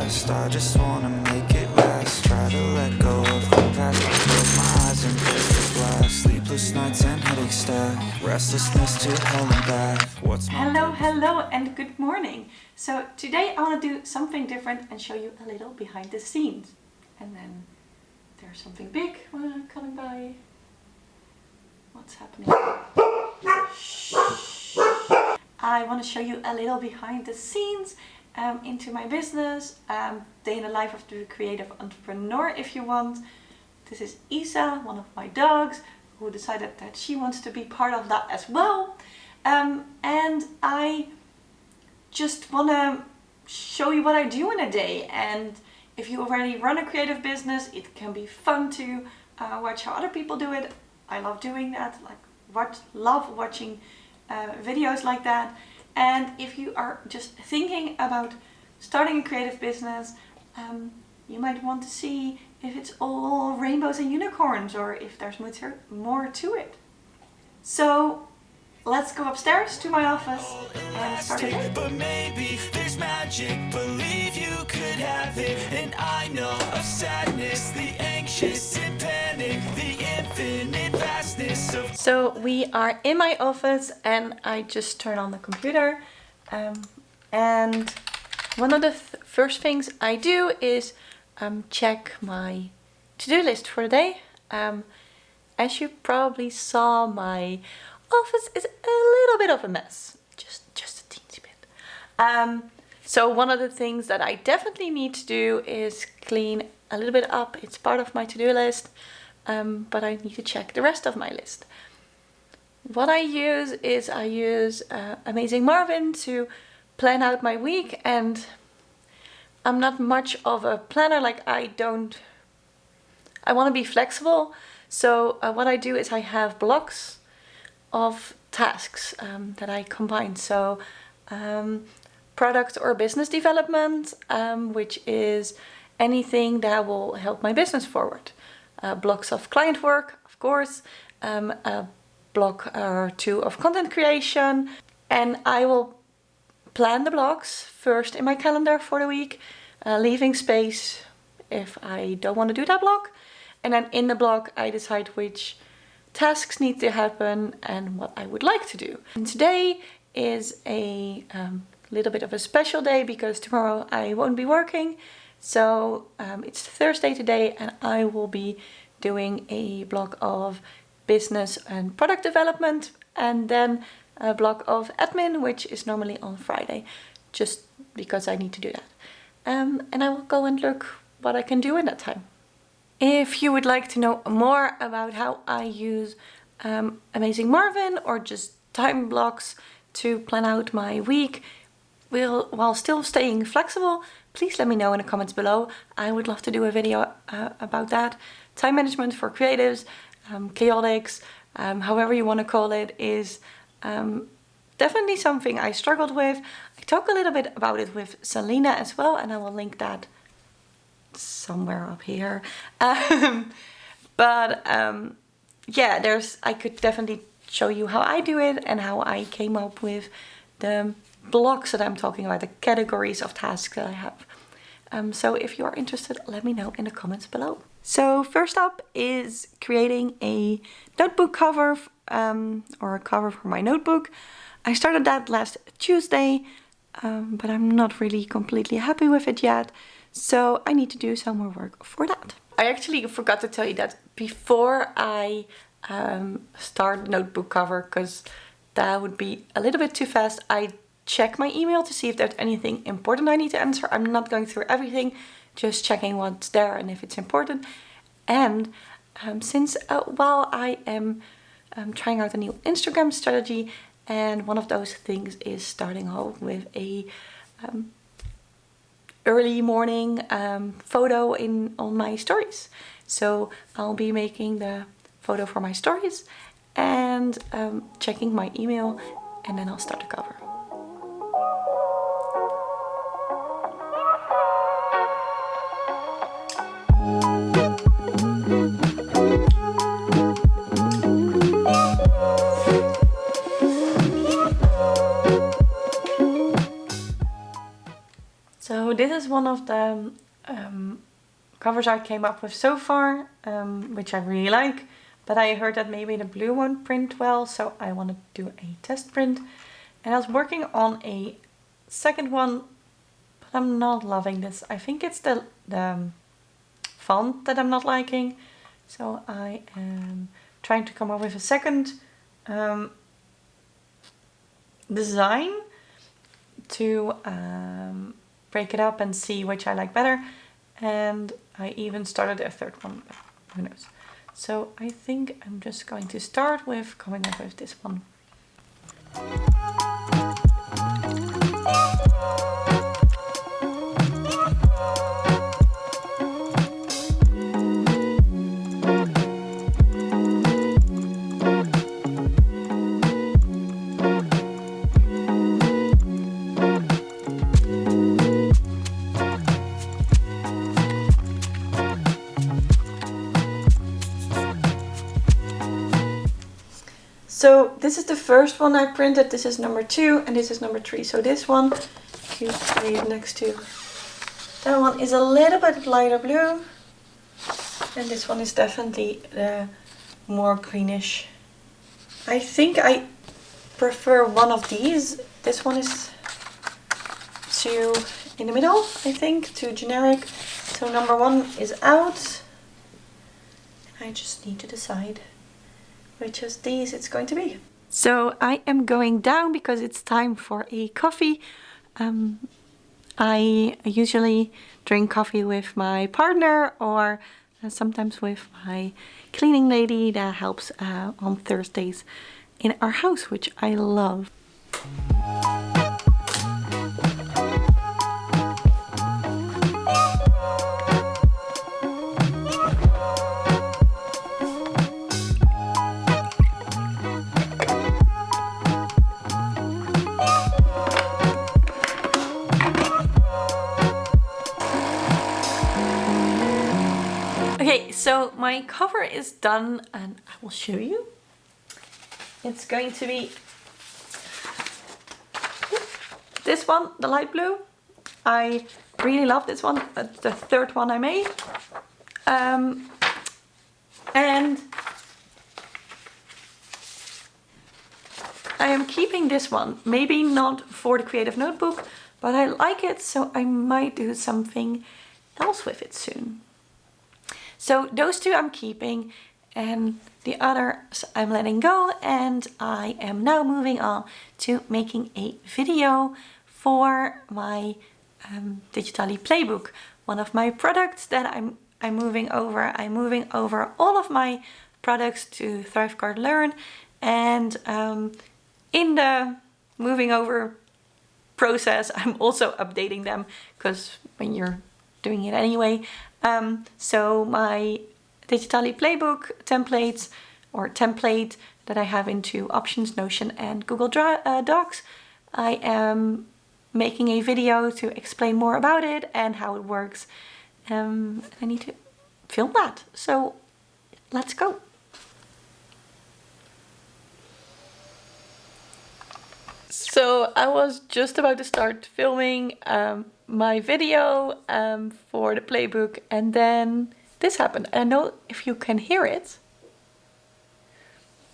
past. I just wanna make it last. Try to let go of the past. Close my eyes and press the blast. Sleepless nights and headache stack. Restlessness to hell and back. Hello and good morning. So today I want to do something different and show you a little behind the scenes. And then there's something big coming by. What's happening? Shh. I want to show you a little behind the scenes into my business, day in the life of the creative entrepreneur if you want. This is Isa, one of my dogs, who decided that she wants to be part of that as well. And I just want to show you what I do in a day. And if you already run a creative business, it can be fun to watch how other people do it. I love doing that, love watching videos like that. And if you are just thinking about starting a creative business, you might want to see if it's all rainbows and unicorns or if there's more to it. So let's go upstairs to my office and start it. But maybe there's magic, believe you could have it. And I know of sadness, the anxious and panic, the infinite vastness of... So we are in my office and I just turn on the computer. And one of the first things I do is check my to-do list for the day. As you probably saw, my office is a little bit of a mess, just a teensy bit. So one of the things that I definitely need to do is clean a little bit up. It's part of my to-do list, but I need to check the rest of my list. What I use is Amazing Marvin to plan out my week, and I'm not much of a planner. I want to be flexible. So what I do is I have blocks of tasks that I combine. So product or business development, which is anything that will help my business forward. Blocks of client work, of course, a block or two of content creation, and I will plan the blocks first in my calendar for the week, leaving space if I don't want to do that block. And then in the block I decide which tasks need to happen and what I would like to do. And today is a little bit of a special day because tomorrow I won't be working. So it's Thursday today and I will be doing a block of business and product development and then a block of admin, which is normally on Friday, just because I need to do that. And I will go and look what I can do in that time. If you would like to know more about how I use Amazing Marvin or just time blocks to plan out my week while still staying flexible, please let me know in the comments below. I would love to do a video about that. Time management for creatives, chaotics, however you want to call it, is definitely something I struggled with. I talk a little bit about it with Selena as well, and I will link that somewhere up here. Yeah, I could definitely show you how I do it and how I came up with the blocks that I'm talking about, the categories of tasks that I have. So if you are interested, let me know in the comments below. So first up is creating a notebook cover or a cover for my notebook. I started that last Tuesday, but I'm not really completely happy with it yet. So I need to do some more work for that. I actually forgot to tell you that before I start the notebook cover, because that would be a little bit too fast, I check my email to see if there's anything important I need to answer. I'm not going through everything, just checking what's there and if it's important. And since while I am trying out a new Instagram strategy, and one of those things is starting off with a early morning photo on my stories. So I'll be making the photo for my stories and checking my email, and then I'll start the cover. So this is one of the covers I came up with so far, which I really like. But I heard that maybe the blue won't print well, so I want to do a test print. And I was working on a second one, but I'm not loving this. I think it's the font that I'm not liking. So I am trying to come up with a second design to break it up and see which I like better. And I even started a third one, but who knows. So I think I'm just going to start with coming up with this one. So this is the first one I printed, this is number 2 and this is number 3. So this one, if you lay it next to that one, is a little bit lighter blue. And this one is definitely the more greenish. I think I prefer one of these. This one is too in the middle, I think, too generic. So number 1 is out. I just need to decide which of these it's going to be. So I am going down because it's time for a coffee. I usually drink coffee with my partner or sometimes with my cleaning lady that helps on Thursdays in our house, which I love. Okay, so my cover is done and I will show you. It's going to be this one, the light blue. I really love this one. It's the third one I made. And I am keeping this one. Maybe not for the creative notebook, but I like it, so I might do something else with it soon. So those two I'm keeping and the others I'm letting go, and I am now moving on to making a video for my Digitalie playbook. One of my products that I'm moving over. I'm moving over all of my products to ThriveCard Learn, and in the moving over process I'm also updating them, because when you're doing it anyway. So my Digitalie playbook templates or template that I have into Options, Notion and Google Docs, I am making a video to explain more about it and how it works. I need to film that, so let's go. So I was just about to start filming my video for the playbook, and then this happened. I don't know if you can hear it,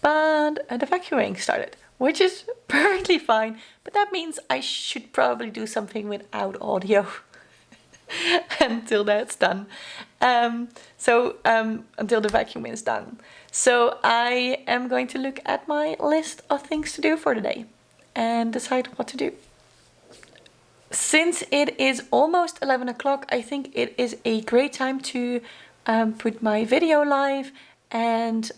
but the vacuuming started, which is perfectly fine, but that means I should probably do something without audio until that's done. Until the vacuum is done. So I am going to look at my list of things to do for today and decide what to do. Since it is almost 11 o'clock, I think it is a great time to put my video live and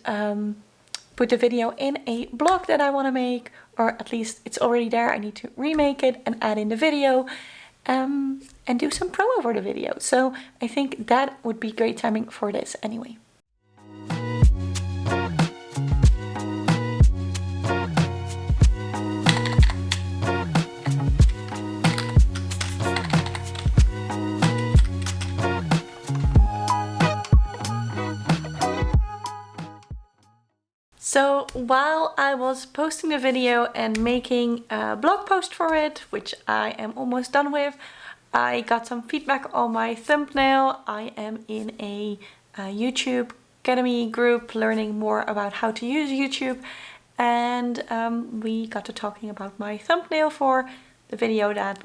put the video in a blog that I want to make, or at least it's already there. I need to remake it and add in the video and do some promo for the video. So I think that would be great timing for this anyway. So while I was posting the video and making a blog post for it, which I am almost done with, I got some feedback on my thumbnail. I am in a YouTube Academy group learning more about how to use YouTube, and we got to talking about my thumbnail for the video that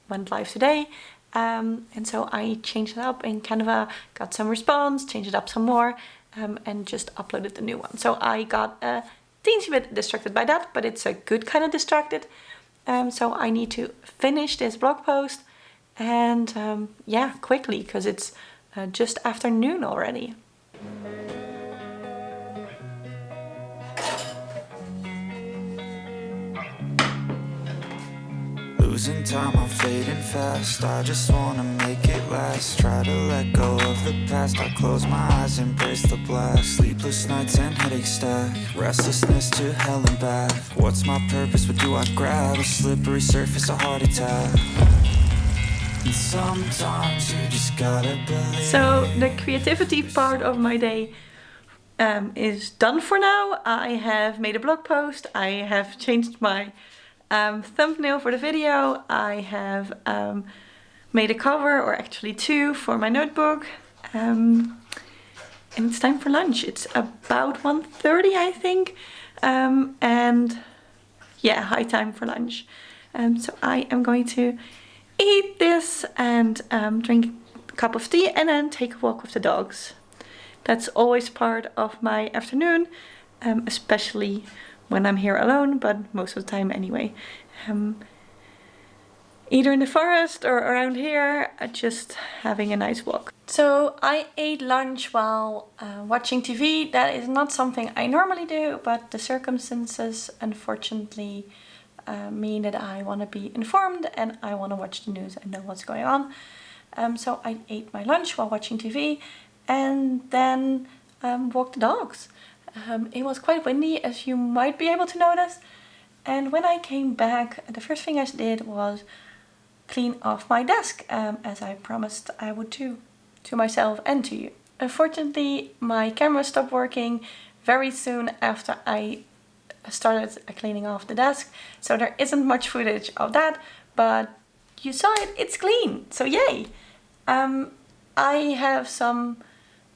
went live today. And so I changed it up in Canva, got some response, changed it up some more, and just uploaded the new one. So I got a teensy bit distracted by that, but it's a good kind of distracted. So I need to finish this blog post, and yeah, quickly, because it's just afternoon already. Losing time, I'm fading fast. I just wanna make it last. Try to let go of the past. I close my eyes, embrace the blast. Sleepless nights and headache stack. Restlessness to hell and back. What's my purpose? What do I grab? A slippery surface, a heart attack. And sometimes you just gotta believe. So the creativity part of my day is done for now. I have made a blog post. I have changed my thumbnail for the video. I have made a cover, or actually two, for my notebook. And it's time for lunch. It's about 1:30, I think. And yeah, high time for lunch. So I am going to eat this and drink a cup of tea and then take a walk with the dogs. That's always part of my afternoon, especially when I'm here alone, but most of the time anyway. Either in the forest or around here, just having a nice walk. So I ate lunch while watching TV. That is not something I normally do, but the circumstances unfortunately mean that I want to be informed and I want to watch the news and know what's going on. So I ate my lunch while watching TV and then walked the dogs. It was quite windy, as you might be able to notice. And when I came back, the first thing I did was clean off my desk, as I promised I would do to myself and to you. Unfortunately, my camera stopped working very soon after I started cleaning off the desk, so there isn't much footage of that, but you saw it, it's clean, so yay! I have some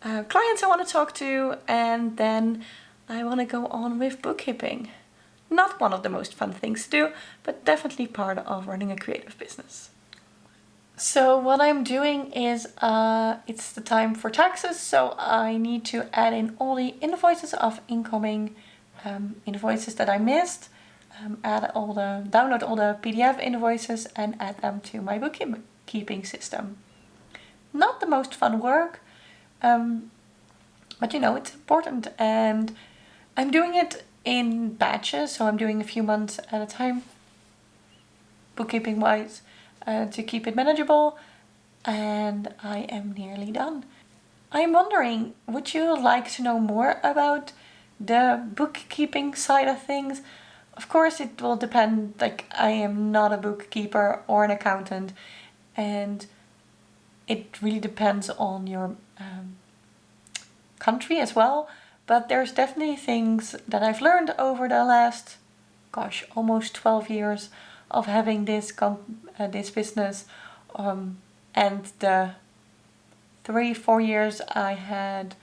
clients I want to talk to, and then I want to go on with bookkeeping. Not one of the most fun things to do, but definitely part of running a creative business. So what I'm doing is, it's the time for taxes, so I need to add in all the invoices of incoming invoices that I missed, download all the PDF invoices and add them to my bookkeeping system. Not the most fun work, but you know, it's important, and I'm doing it in batches, so I'm doing a few months at a time, bookkeeping wise, to keep it manageable, and I am nearly done. I'm wondering, would you like to know more about the bookkeeping side of things? Of course it will depend, like I am not a bookkeeper or an accountant, and it really depends on your country as well. But there's definitely things that I've learned over the last, almost 12 years of having this business, and the 3-4 years I had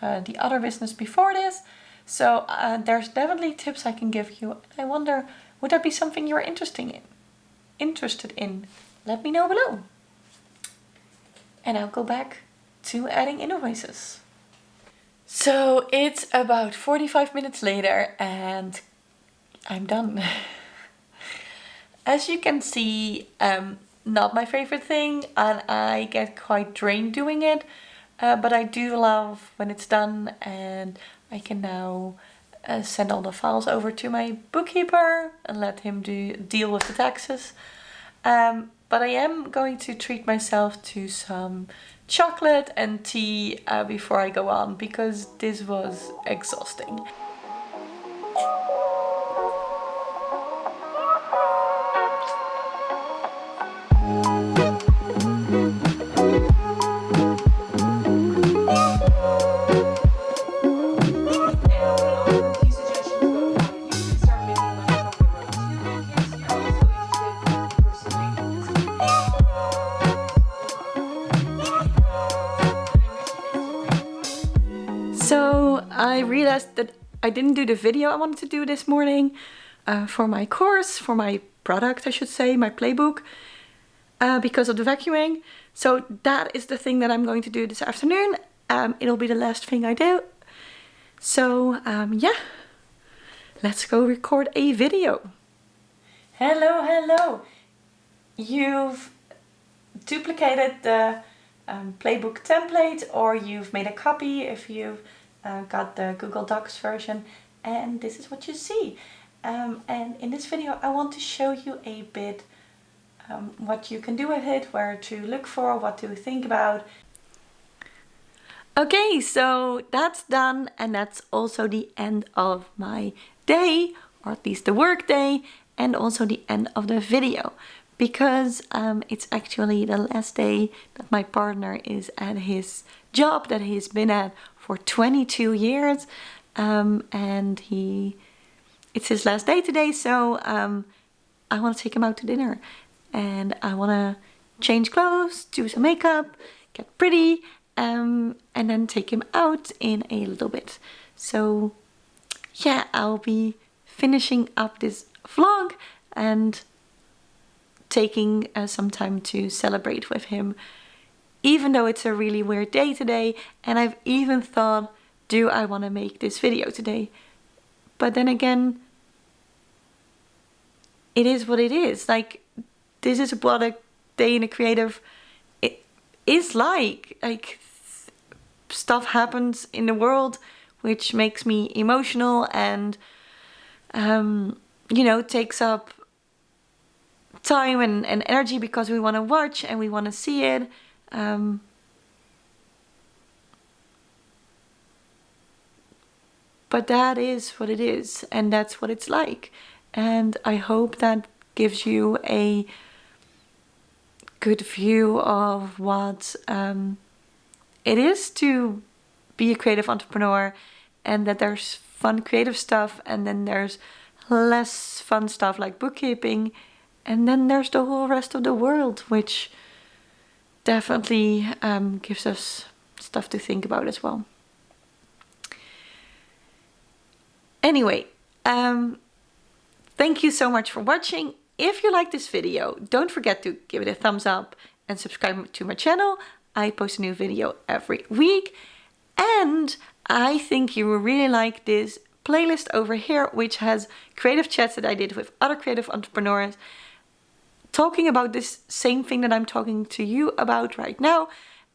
the other business before this. So there's definitely tips I can give you. I wonder, would that be something you're interested in? Let me know below. And I'll go back to adding invoices. So it's about 45 minutes later and I'm done. As you can see, not my favorite thing, and I get quite drained doing it, but I do love when it's done, and I can now send all the files over to my bookkeeper and let him deal with the taxes. But I am going to treat myself to some chocolate and tea before I go on, because this was exhausting. I realized that I didn't do the video I wanted to do this morning for my course, for my product, I should say, my playbook, because of the vacuuming. So that is the thing that I'm going to do this afternoon. It'll be the last thing I do. So yeah, let's go record a video. Hello, hello. You've duplicated the playbook template, or you've made a copy if you've got the Google Docs version, and this is what you see. And in this video I want to show you a bit what you can do with it, where to look for, what to think about. Okay, so that's done, and that's also the end of my day, or at least the work day, and also the end of the video, because it's actually the last day that my partner is at his job that he's been at for 22 years, and it's his last day today, so I want to take him out to dinner, and I want to change clothes, do some makeup, get pretty, and then take him out in a little bit. So yeah, I'll be finishing up this vlog and taking some time to celebrate with him, even though it's a really weird day today. And I've even thought, do I want to make this video today? But then again, it is what it is. Like, this is what a day in a creative is like. Like, stuff happens in the world which makes me emotional and you know, takes up time and energy, because we want to watch and we want to see it. But that is what it is, and that's what it's like. And I hope that gives you a good view of what it is to be a creative entrepreneur, and that there's fun creative stuff, and then there's less fun stuff like bookkeeping, and then there's the whole rest of the world, which definitely gives us stuff to think about as well. Anyway, thank you so much for watching. If you like this video, don't forget to give it a thumbs up and subscribe to my channel. I post a new video every week. And I think you will really like this playlist over here, which has creative chats that I did with other creative entrepreneurs, talking about this same thing that I'm talking to you about right now.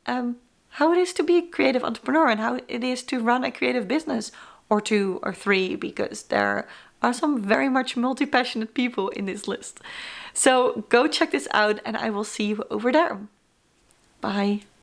How it is to be a creative entrepreneur, and how it is to run a creative business, or 2 or 3, because there are some very much multi-passionate people in this list. So go check this out, and I will see you over there. Bye.